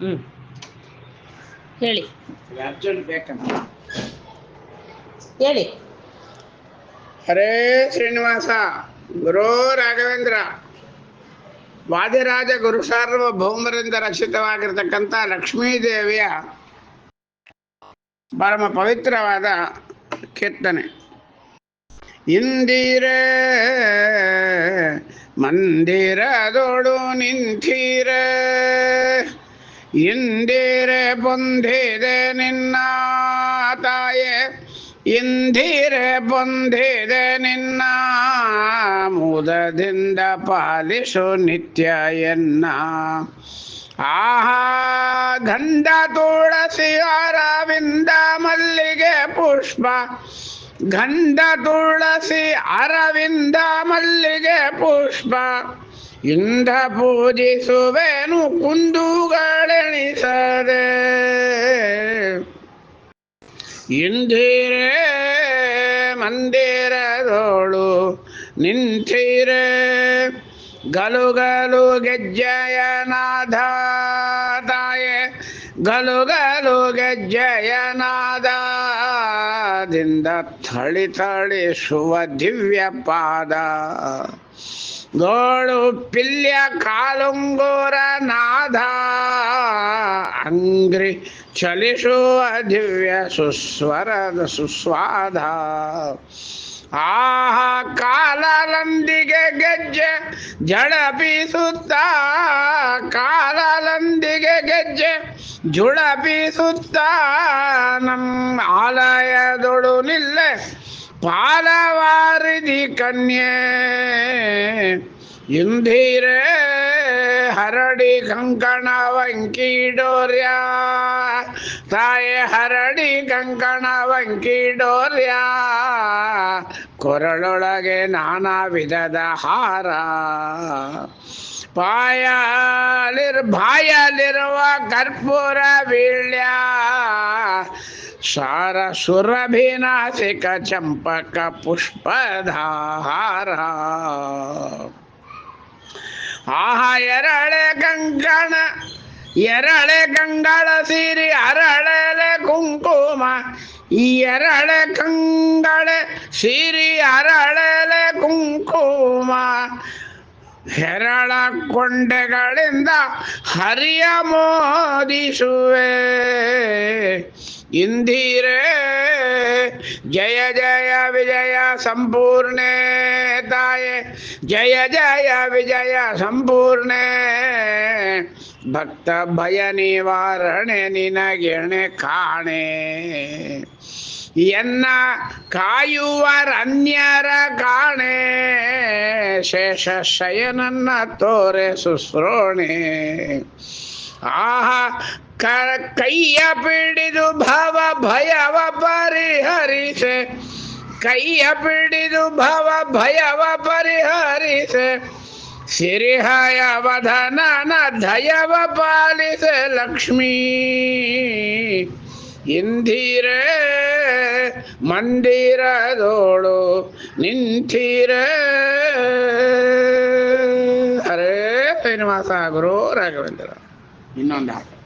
ಹ್ಞೂ ಹೇಳಿ ಅರ್ಜೆಂಟ್ ಬೇಕಂತ ಹೇಳಿ. ಹರೇ ಶ್ರೀನಿವಾಸ ಗುರೋ ರಾಘವೇಂದ್ರ ವಾದಿರಾಜ ಗುರು ಸಾರ್ವಭೌಮರಿಂದ ರಕ್ಷಿತವಾಗಿರ್ತಕ್ಕಂಥ ಲಕ್ಷ್ಮೀದೇವಿಯ ಪರಮ ಪವಿತ್ರವಾದ ಕೀರ್ತನೆ. ಇಂದಿರೇ ಮಂದಿರದೊಳು ನಿಂತಿರೆ, ಇಂದಿರೆ ಬಂದಿದೆ ನಿನ್ನ ತಾಯೆ, ಇಂದಿರೆ ಬಂದಿದೆ ನಿನ್ನ ಮುದದಿಂದ ಪಾಲಿಸು ನಿತ್ಯ ಎನ್ನ. ಆಹಾ ಗಂಧ ತುಳಸಿ ಅರವಿಂದ ಮಲ್ಲಿಗೆ ಪುಷ್ಪ, ಗಂಧ ತುಳಸಿ ಅರವಿಂದ ಮಲ್ಲಿಗೆ ಪುಷ್ಪ, ಇಂದ ಪೂಜಿಸುವೆನು ಕುಂದುಗಳೆಣಿಸದೆ. ಇಂದಿರೆ ಮಂದಿರದೋಳು ನಿಂತಿರೆ, ಗಲುಗಲು ಗೆಜ್ಜೆಯ ನಾದ ತಾಯೆ, ಗಲುಗಲು ಗೆಜ್ಜೆಯ ನಾದದಿಂದ ಥಳಿ ಥಳಿಸುವ ದಿವ್ಯ ಪಾದ. ಗೋಳು ಪಿಲ್ಯ ಕಾಲುಂಗುರ ನಾದ, ಅಂಗ್ರಿ ಚಲಿಸುವ ದಿವ್ಯ ಸುಸ್ವರದ ಸುಸ್ವಾದ. ಆಹಾ ಕಾಲಲಂದಿಗೆ ಗೆಜ್ಜೆ ಝಳಪಿಸುತ್ತ, ಕಾಲಲಂದಿಗೆ ಗೆಜ್ಜೆ ಝುಳಪಿಸುತ್ತ, ನಮ್ಮ ಆಲಯದೊಳು ನಿಲ್ಲೆ ಪಾಲವಾರಿದಿ ಕನ್ಯೆ. ಇಂದಿರೆ ಹರಡಿ ಕಂಕಣ ವಂಕಿಡೋರ್ಯ ತಾಯೆ, ಹರಡಿ ಕಂಕಣ ವಂಕಿಡೋರ್ಯ, ಕೊರಳೊಳಗೆ ನಾನಾ ವಿಧದ ಹಾರ. ಬಾಯಲಿರುವ ಕರ್ಪೂರ ವೀಳ್ಯ, ಸಾರ ಸುರಭಿನಾಸಿಕ ಚಂಪಕ ಪುಷ್ಪಧಾರ. ಆಹಾ ಎರಳೆ ಕಂಕಣ, ಎರಳೆ ಕಂಗಳ ಸಿರಿ, ಅರಳೆಲೆ ಕುಂಕುಮ, ಈ ಎರಳೆ ಕಂಗಳೆ ಸಿರಿ ಅರಳೆಲೆ ಕುಂಕುಮ, ಹೆರಳ ಕೊಂಡೆಗಳಿಂದ ಹರಿಯ ಮೋದಿಸುವೆ. ಇಂದಿರೆ ಜಯ ಜಯ ವಿಜಯ ಸಂಪೂರ್ಣೆ ತಾಯೆ, ಜಯ ಜಯ ವಿಜಯ ಸಂಪೂರ್ಣೆ, ಭಕ್ತ ಭಯ ನಿವಾರಣೆ ನಿನಗೆಣೆ ಕಾಣೆ. ಎನ್ನ ಕಾಯುವರನ್ಯರ ಕಾಣೆ, ಶೇಷ ಶಯನನ್ನ ತೋರೆ ಸುಶ್ರೋಣೆ. ಆಹಾ ಕೈಯ ಪಿಡಿದು ಭವ ಭಯವ ಪರಿಹರಿಸೆ, ಕೈಯ ಪಿಡಿದು ಭವ ಭಯವ ಪರಿಹರಿಸೆ, ಸಿರಿಹಯ ವದನನ ದಯವ ಪಾಲಿಸೆ ಲಕ್ಷ್ಮೀ. ಇಂದಿರೆ ಮಂದಿರದೋಳು ನಿಂತಿರೆ. ಹರೇ ಶ್ರೀನಿವಾಸ ಗುರು ರಾಘವೇಂದ್ರ. ಇನ್ನೊಂದು ಹಾಡು.